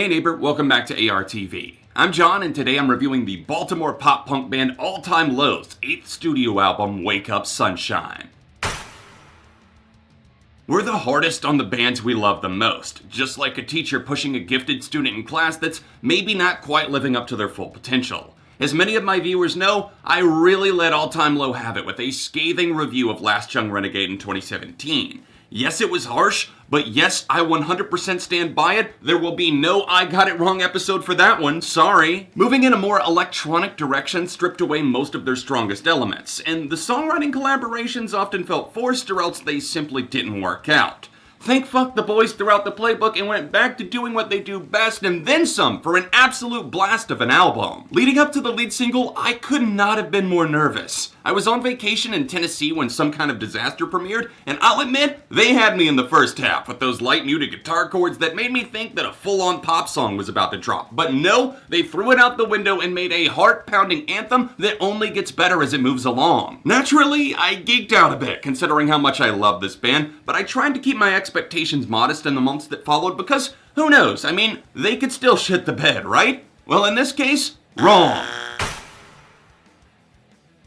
Hey neighbor, welcome back to ARTV. I'm John, and today I'm reviewing the Baltimore pop-punk band All Time Low's 8th studio album, Wake Up Sunshine. We're the hardest on the bands we love the most, just like a teacher pushing a gifted student in class that's maybe not quite living up to their full potential. As many of my viewers know, I really let All Time Low have it with a scathing review of Last Young Renegade in 2017. Yes, it was harsh, but yes, I 100% stand by it. There will be no I got it wrong episode for that one, sorry. Moving in a more electronic direction stripped away most of their strongest elements, and the songwriting collaborations often felt forced or else they simply didn't work out. Thank fuck the boys threw out the playbook and went back to doing what they do best and then some for an absolute blast of an album. Leading up to the lead single, I could not have been more nervous. I was on vacation in Tennessee when Some Kind of Disaster premiered, and I'll admit, they had me in the first half with those light muted guitar chords that made me think that a full-on pop song was about to drop. But no, they threw it out the window and made a heart-pounding anthem that only gets better as it moves along. Naturally, I geeked out a bit considering how much I love this band, but I tried to keep my expectations modest in the months that followed because, who knows, I mean, they could still shit the bed, right? Well, in this case, wrong.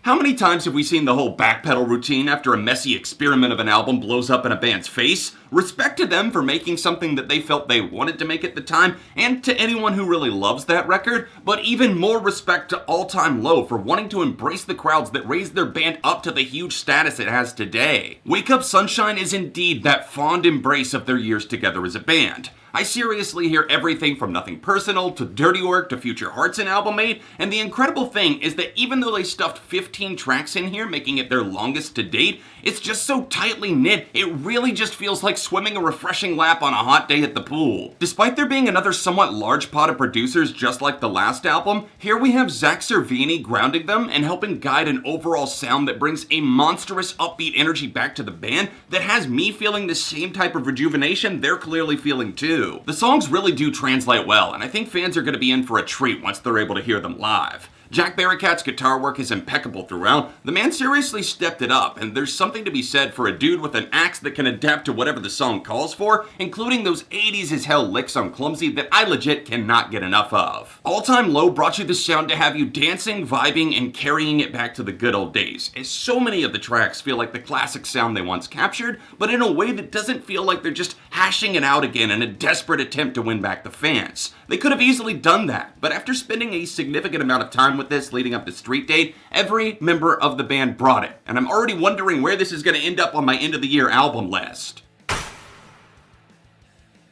How many times have we seen the whole backpedal routine after a messy experiment of an album blows up in a band's face? Respect to them for making something that they felt they wanted to make at the time, and to anyone who really loves that record, but even more respect to All Time Low for wanting to embrace the crowds that raised their band up to the huge status it has today. Wake Up Sunshine is indeed that fond embrace of their years together as a band. I seriously hear everything from Nothing Personal to Dirty Work to Future Hearts and Album 8, and the incredible thing is that even though they stuffed 15 tracks in here, making it their longest to date, it's just so tightly knit, it really just feels like swimming a refreshing lap on a hot day at the pool. Despite there being another somewhat large pot of producers just like the last album, here we have Zach Cervini grounding them and helping guide an overall sound that brings a monstrous upbeat energy back to the band that has me feeling the same type of rejuvenation they're clearly feeling too. The songs really do translate well, and I think fans are going to be in for a treat once they're able to hear them live. Jack Barricat's guitar work is impeccable throughout. The man seriously stepped it up, and there's something to be said for a dude with an axe that can adapt to whatever the song calls for, including those 80s as hell licks on Clumsy that I legit cannot get enough of. All Time Low brought you the sound to have you dancing, vibing, and carrying it back to the good old days, as so many of the tracks feel like the classic sound they once captured, but in a way that doesn't feel like they're just hashing it out again in a desperate attempt to win back the fans. They could have easily done that, but after spending a significant amount of time with this leading up to Street Date, every member of the band brought it, and I'm already wondering where this is going to end up on my end of the year album list.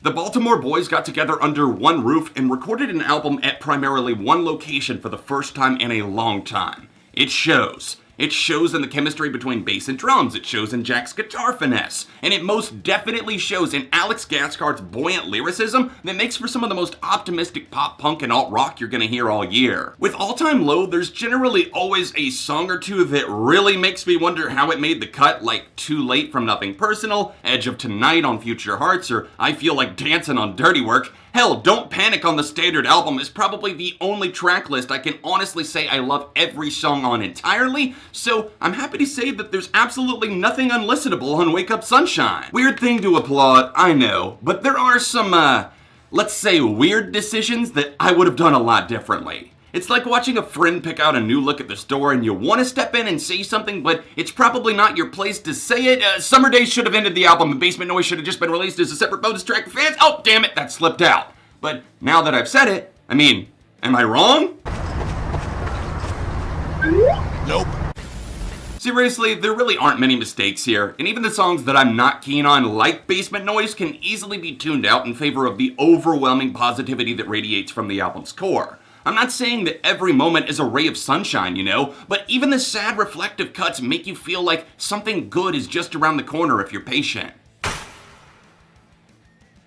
The Baltimore boys got together under one roof and recorded an album at primarily one location for the first time in a long time. It shows. It shows in the chemistry between bass and drums, it shows in Jack's guitar finesse, and it most definitely shows in Alex Gaskart's buoyant lyricism that makes for some of the most optimistic pop-punk and alt-rock you're gonna hear all year. With All Time Low, there's generally always a song or two that really makes me wonder how it made the cut, like Too Late from Nothing Personal, Edge of Tonight on Future Hearts, or I Feel Like Dancing on Dirty Work. Hell, Don't Panic on the Standard album is probably the only track list I can honestly say I love every song on entirely, so I'm happy to say that there's absolutely nothing unlistenable on Wake Up Sunshine. Weird thing to applaud, I know, but there are some, let's say weird decisions that I would have done a lot differently. It's like watching a friend pick out a new look at the store and you want to step in and say something, but it's probably not your place to say it. Summer Days should have ended the album and Basement Noise should have just been released as a separate bonus track for fans. Oh, damn it, that slipped out. But now that I've said it, I mean, am I wrong? Nope. Seriously, there really aren't many mistakes here, and even the songs that I'm not keen on, like Basement Noise, can easily be tuned out in favor of the overwhelming positivity that radiates from the album's core. I'm not saying that every moment is a ray of sunshine, you know, but even the sad reflective cuts make you feel like something good is just around the corner if you're patient.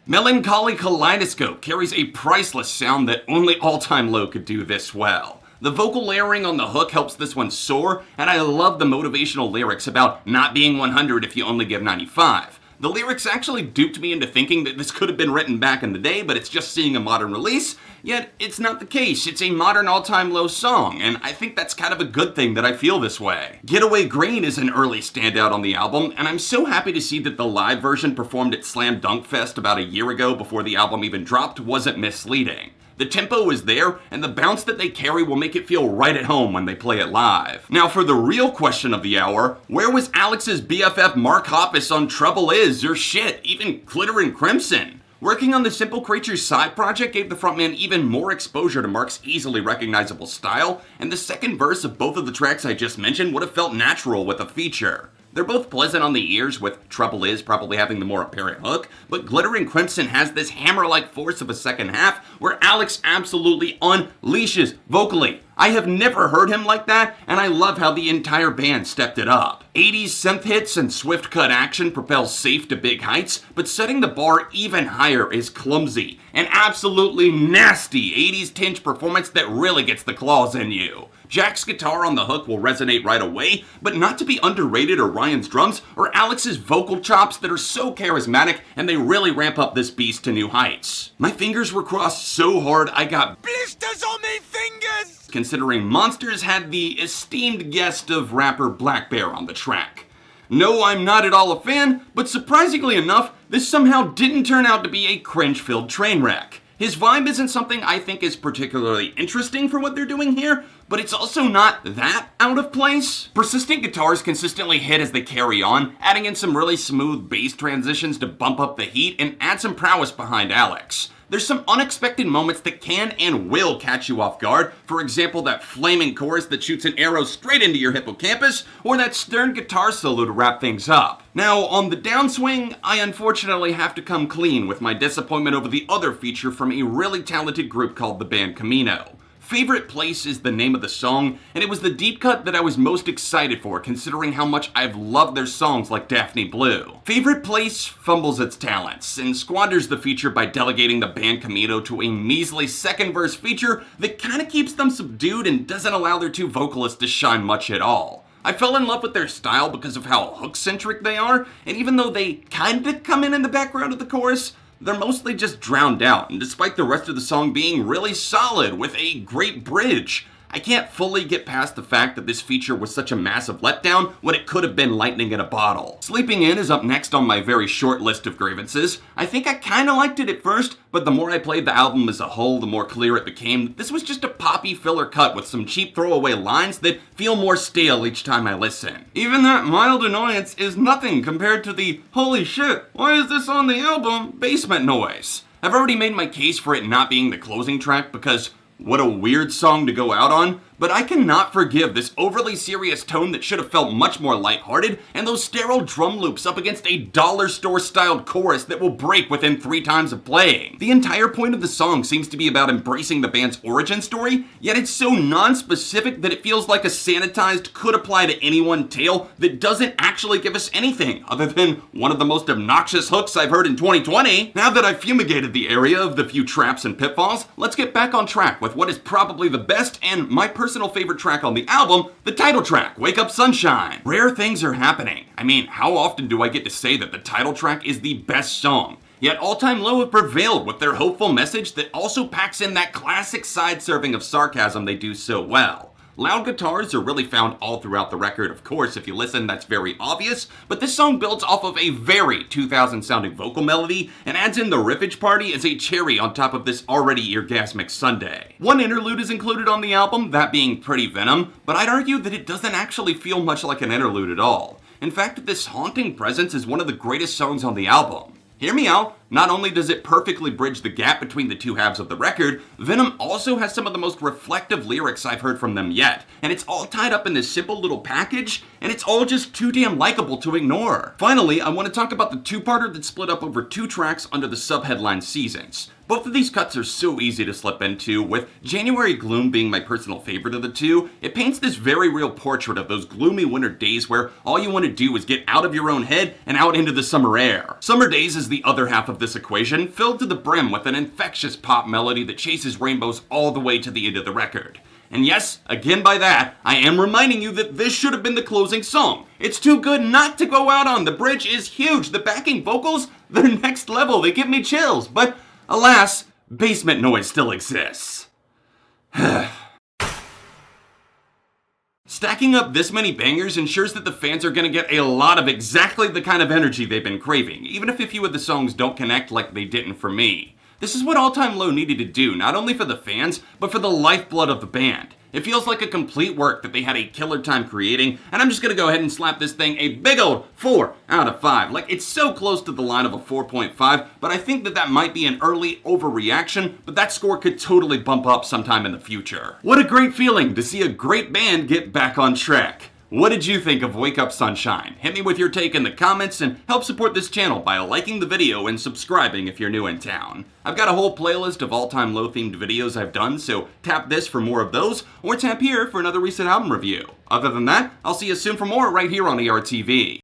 Melancholy Kaleidoscope carries a priceless sound that only All Time Low could do this well. The vocal layering on the hook helps this one soar, and I love the motivational lyrics about not being 100 if you only give 95. The lyrics actually duped me into thinking that this could have been written back in the day, but it's just seeing a modern release, yet it's not the case. It's a modern all-time low song, and I think that's kind of a good thing that I feel this way. Getaway Green is an early standout on the album, and I'm so happy to see that the live version performed at Slam Dunk Fest about a year ago before the album even dropped wasn't misleading. The tempo is there, and the bounce that they carry will make it feel right at home when they play it live. Now for the real question of the hour, where was Alex's BFF Mark Hoppus on Trouble Is, or shit, even Glitter and Crimson? Working on the Simple Creatures side project gave the frontman even more exposure to Mark's easily recognizable style, and the second verse of both of the tracks I just mentioned would have felt natural with a feature. They're both pleasant on the ears, with Trouble Is probably having the more apparent hook, but Glitter and Crimson has this hammer-like force of a second half where Alex absolutely unleashes vocally. I have never heard him like that, and I love how the entire band stepped it up. 80s synth hits and swift cut action propels Safe to big heights, but setting the bar even higher is Clumsy, an absolutely nasty 80s tinge performance that really gets the claws in you. Jack's guitar on the hook will resonate right away, but not to be underrated are Ryan's drums or Alex's vocal chops that are so charismatic, and they really ramp up this beast to new heights. My fingers were crossed so hard I got blisters on me fingers, considering Monsters had the esteemed guest of rapper Black Bear on the track. No, I'm not at all a fan, but surprisingly enough, this somehow didn't turn out to be a cringe-filled train wreck. His vibe isn't something I think is particularly interesting for what they're doing here, but it's also not that out of place. Persistent guitars consistently hit as they carry on, adding in some really smooth bass transitions to bump up the heat and add some prowess behind Alex. There's some unexpected moments that can and will catch you off guard. For example, that flaming chorus that shoots an arrow straight into your hippocampus, or that stern guitar solo to wrap things up. Now, on the downswing, I unfortunately have to come clean with my disappointment over the other feature from a really talented group called the band Camino. Favorite Place is the name of the song, and it was the deep cut that I was most excited for, considering how much I've loved their songs like Daphne Blue. Favorite Place fumbles its talents, and squanders the feature by delegating the band Camino to a measly second verse feature that kinda keeps them subdued and doesn't allow their two vocalists to shine much at all. I fell in love with their style because of how hook-centric they are, and even though they kinda come in the background of the chorus, they're mostly just drowned out, and despite the rest of the song being really solid with a great bridge, I can't fully get past the fact that this feature was such a massive letdown when it could have been lightning in a bottle. Sleeping In is up next on my very short list of grievances. I think I kinda liked it at first, but the more I played the album as a whole, the more clear it became that this was just a poppy filler cut with some cheap throwaway lines that feel more stale each time I listen. Even that mild annoyance is nothing compared to the "holy shit, why is this on the album?" basement noise. I've already made my case for it not being the closing track because what a weird song to go out on, but I cannot forgive this overly serious tone that should have felt much more lighthearted, and those sterile drum loops up against a dollar store styled chorus that will break within 3 times of playing. The entire point of the song seems to be about embracing the band's origin story, yet it's so non-specific that it feels like a sanitized could apply to anyone tale that doesn't actually give us anything other than one of the most obnoxious hooks I've heard in 2020. Now that I've fumigated the area of the few traps and pitfalls, let's get back on track with what is probably the best and my personal favorite track on the album, the title track, Wake Up Sunshine. Rare things are happening. I mean, how often do I get to say that the title track is the best song? Yet All Time Low have prevailed with their hopeful message that also packs in that classic side serving of sarcasm they do so well. Loud guitars are really found all throughout the record, of course, if you listen that's very obvious, but this song builds off of a very 2000 sounding vocal melody and adds in the riffage party as a cherry on top of this already orgasmic Sunday. One interlude is included on the album, that being Pretty Venom, but I'd argue that it doesn't actually feel much like an interlude at all. In fact, this haunting presence is one of the greatest songs on the album. Hear me out, not only does it perfectly bridge the gap between the two halves of the record, Venom also has some of the most reflective lyrics I've heard from them yet, and it's all tied up in this simple little package, and it's all just too damn likable to ignore. Finally, I want to talk about the two-parter that's split up over 2 tracks under the sub-headline Seasons. Both of these cuts are so easy to slip into, with January Gloom being my personal favorite of the two. It paints this very real portrait of those gloomy winter days where all you want to do is get out of your own head and out into the summer air. Summer Days is the other half of this equation, filled to the brim with an infectious pop melody that chases rainbows all the way to the end of the record. And yes, again by that, I am reminding you that this should have been the closing song. It's too good not to go out on. The bridge is huge. The backing vocals, they're next level. They give me chills. But alas, basement noise still exists. Stacking up this many bangers ensures that the fans are going to get a lot of exactly the kind of energy they've been craving, even if a few of the songs don't connect like they didn't for me. This is what All Time Low needed to do, not only for the fans, but for the lifeblood of the band. It feels like a complete work that they had a killer time creating, and I'm just gonna go ahead and slap this thing a big old 4 out of 5. Like, it's so close to the line of a 4.5, but I think that might be an early overreaction, but that score could totally bump up sometime in the future. What a great feeling to see a great band get back on track. What did you think of Wake Up Sunshine? Hit me with your take in the comments and help support this channel by liking the video and subscribing if you're new in town. I've got a whole playlist of all-time low-themed videos I've done, so tap this for more of those, or tap here for another recent album review. Other than that, I'll see you soon for more right here on ARTV.